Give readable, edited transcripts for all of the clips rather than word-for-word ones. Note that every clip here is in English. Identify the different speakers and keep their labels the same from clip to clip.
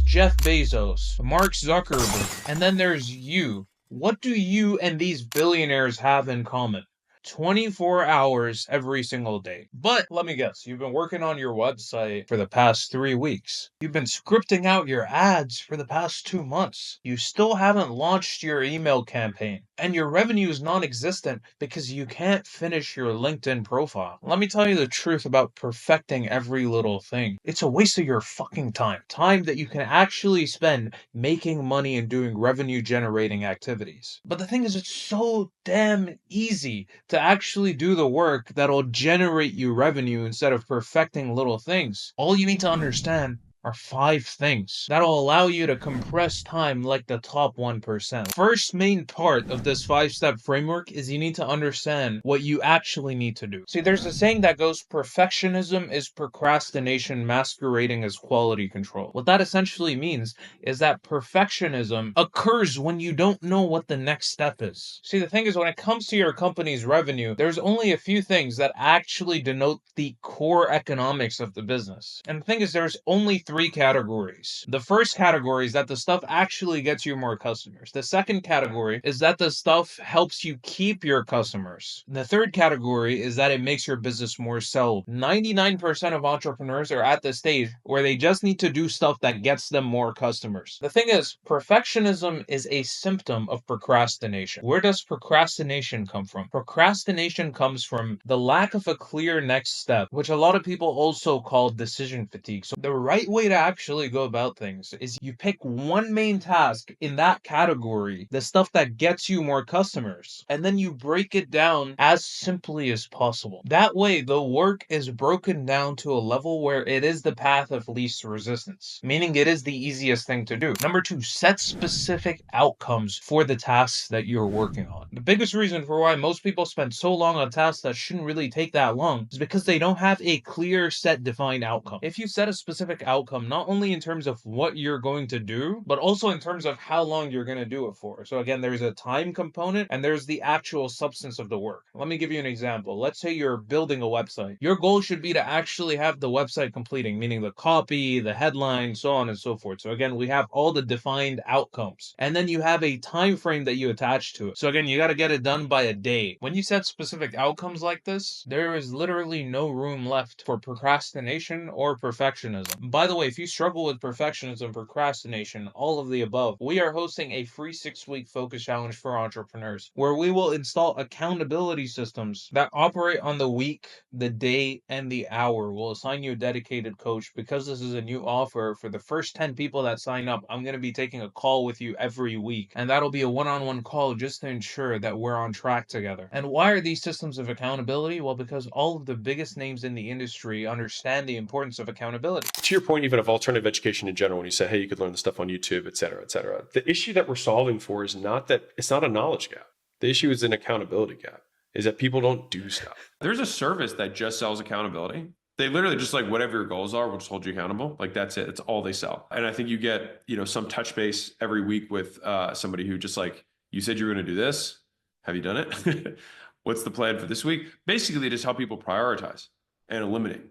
Speaker 1: Jeff Bezos, Mark Zuckerberg, and then there's you. What do you and these billionaires have in common? 24 hours every single day. But let me guess, you've been working on your website for the past 3 weeks. You've been scripting out your ads for the past 2 months. You still haven't launched your email campaign. And your revenue is non existent because you can't finish your LinkedIn profile. Let me tell you the truth about perfecting every little thing. It's a waste of your fucking time. Time that you can actually spend making money and doing revenue generating activities. But the thing is, it's so damn easy to actually do the work that'll generate you revenue instead of perfecting little things. All you need to understand are 5 things that'll allow you to compress time like the top 1%. First main part of this 5-step framework is you need to understand what you actually need to do. See, there's a saying that goes, perfectionism is procrastination masquerading as quality control. What that essentially means is that perfectionism occurs when you don't know what the next step is. See, the thing is, when it comes to your company's revenue, there's only a few things that actually denote the core economics of the business. And the thing is, there's only 3 categories. The first category is that the stuff actually gets you more customers. The second category is that the stuff helps you keep your customers. The third category is that it makes your business more sellable. 99% of entrepreneurs are at the stage where they just need to do stuff that gets them more customers. The thing is, perfectionism is a symptom of procrastination. Where does procrastination come from? Procrastination comes from the lack of a clear next step, which a lot of people also call decision fatigue. So the right way to actually go about things is you pick one main task in that category, the stuff that gets you more customers, and then you break it down as simply as possible. That way, the work is broken down to a level where it is the path of least resistance, meaning it is the easiest thing to do. Number 2, set specific outcomes for the tasks that you're working on. The biggest reason for why most people spend so long on tasks that shouldn't really take that long is because they don't have a clear, set, defined outcome. If you set a specific outcome, not only in terms of what you're going to do, but also in terms of how long you're going to do it for. So again, there's a time component and there's the actual substance of the work. Let me give you an example. Let's say you're building a website. Your goal should be to actually have the website completing, meaning the copy, the headline, so on and so forth. So again, we have all the defined outcomes. And then you have a time frame that you attach to it. So again, you got to get it done by a day. When you set specific outcomes like this, there is literally no room left for procrastination or perfectionism. By the way, if you struggle with perfectionism, procrastination, all of the above, we are hosting a free 6-week focus challenge for entrepreneurs where we will install accountability systems that operate on the week, the day, and the hour. We'll assign you a dedicated coach. Because this is a new offer, for the first 10 people that sign up, I'm going to be taking a call with you every week. And that'll be a one-on-one call just to ensure that we're on track together. And why are these systems of accountability? Well, because all of the biggest names in the industry understand the importance of accountability.
Speaker 2: To your point, even of alternative education in general, when you say, hey, you could learn the stuff on YouTube, et cetera, et cetera. The issue that we're solving for is not that it's not a knowledge gap. The issue is an accountability gap, is that people don't do stuff.
Speaker 3: There's a service that just sells accountability. They literally just like whatever your goals are, we'll just hold you accountable. Like that's it. It's all they sell. And I think you get, some touch base every week with somebody who just like, you said you were going to do this. Have you done it? What's the plan for this week? Basically, they just help people prioritize and eliminate.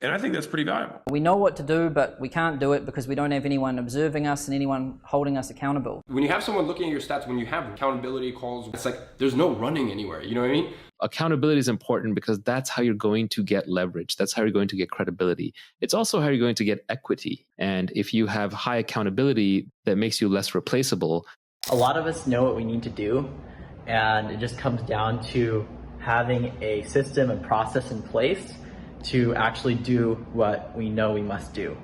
Speaker 3: And I think that's pretty valuable.
Speaker 4: We know what to do, but we can't do it because we don't have anyone observing us and anyone holding us accountable.
Speaker 5: When you have someone looking at your stats, when you have accountability calls, it's like there's no running anywhere. You know what I mean?
Speaker 6: Accountability is important because that's how you're going to get leverage. That's how you're going to get credibility. It's also how you're going to get equity. And if you have high accountability, that makes you less replaceable.
Speaker 7: A lot of us know what we need to do, and it just comes down to having a system and process in place to actually do what we know we must do.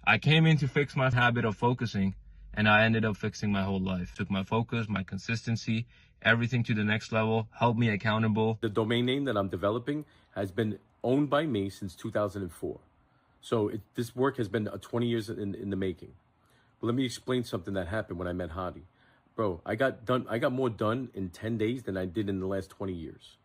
Speaker 8: I came in to fix my habit of focusing, and I ended up fixing my whole life. Took my focus, my consistency, everything to the next level, held me accountable.
Speaker 9: The domain name that I'm developing has been owned by me since 2004. So this work has been 20 years in the making. But let me explain something that happened when I met Hadi. Bro, I got more done in 10 days than I did in the last 20 years.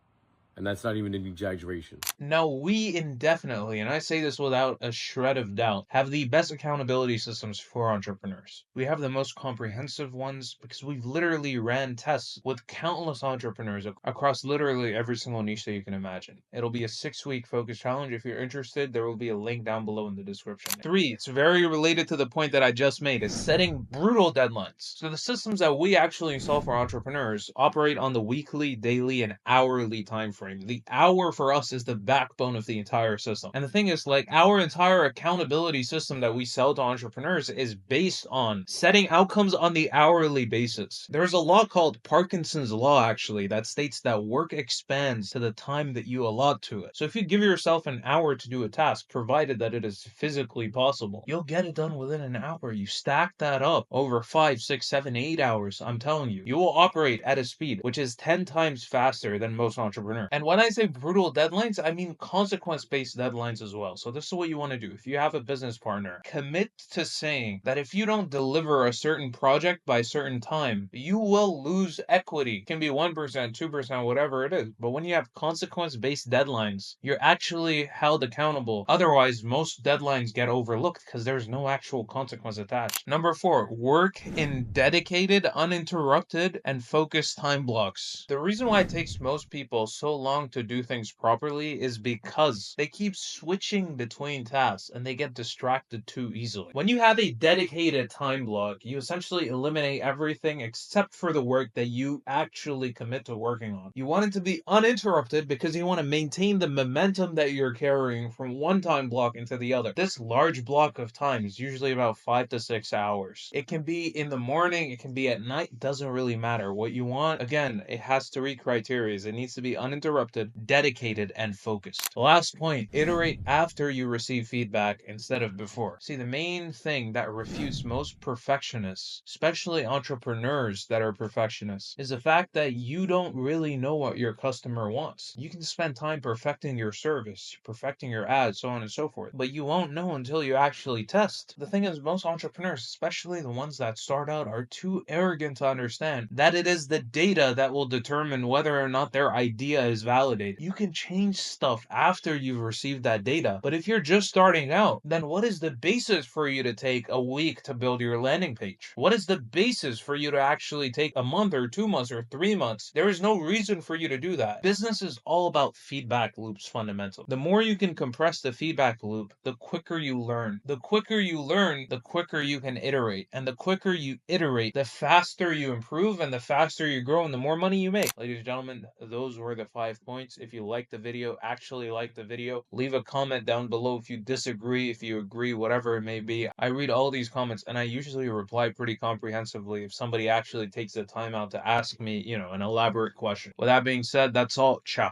Speaker 9: And that's not even an exaggeration.
Speaker 1: Now, we indefinitely, and I say this without a shred of doubt, have the best accountability systems for entrepreneurs. We have the most comprehensive ones because we've literally ran tests with countless entrepreneurs across literally every single niche that you can imagine. It'll be a 6-week focus challenge. If you're interested, there will be a link down below in the description. 3, it's very related to the point that I just made, is setting brutal deadlines. So the systems that we actually install for entrepreneurs operate on the weekly, daily, and hourly time frame. The hour for us is the backbone of the entire system. And the thing is, like, our entire accountability system that we sell to entrepreneurs is based on setting outcomes on the hourly basis. There's a law called Parkinson's law, actually, that states that work expands to the time that you allot to it. So if you give yourself an hour to do a task, provided that it is physically possible, you'll get it done within an hour. You stack that up over 5, 6, 7, 8 hours. I'm telling you, you will operate at a speed which is 10 times faster than most entrepreneurs. And when I say brutal deadlines, I mean consequence-based deadlines as well. So this is what you want to do. If you have a business partner, commit to saying that if you don't deliver a certain project by a certain time, you will lose equity. It can be 1%, 2%, whatever it is. But when you have consequence-based deadlines, you're actually held accountable. Otherwise, most deadlines get overlooked because there's no actual consequence attached. Number 4, work in dedicated, uninterrupted, and focused time blocks. The reason why it takes most people so long to do things properly is because they keep switching between tasks and they get distracted too easily. When you have a dedicated time block, you essentially eliminate everything except for the work that you actually commit to working on. You want it to be uninterrupted because you want to maintain the momentum that you're carrying from one time block into the other. This large block of time is usually about 5 to 6 hours. It can be in the morning, it can be at night, it doesn't really matter. What you want, again, it has 3 criteria. It needs to be uninterrupted, dedicated, and focused. The last point, iterate after you receive feedback instead of before. See, the main thing that refutes most perfectionists, especially entrepreneurs that are perfectionists, is the fact that you don't really know what your customer wants. You can spend time perfecting your service, perfecting your ads, so on and so forth, but you won't know until you actually test. The thing is, most entrepreneurs, especially the ones that start out, are too arrogant to understand that it is the data that will determine whether or not their idea is validated. You can change stuff after you've received that data, but if you're just starting out, then what is the basis for you to take a week to build your landing page? What is the basis for you to actually take a month or 2 months or 3 months? There is no reason for you to do that. Business is all about feedback loops fundamentally. The more you can compress the feedback loop, the quicker you learn. The quicker you learn, the quicker you can iterate. And the quicker you iterate, the faster you improve and the faster you grow and the more money you make. Ladies and gentlemen, those were the 5 points. If you like the video, actually like the video, leave a comment down below if you disagree, if you agree, whatever it may be. I read all these comments and I usually reply pretty comprehensively if somebody actually takes the time out to ask me, an elaborate question. With that being said, that's all. Ciao.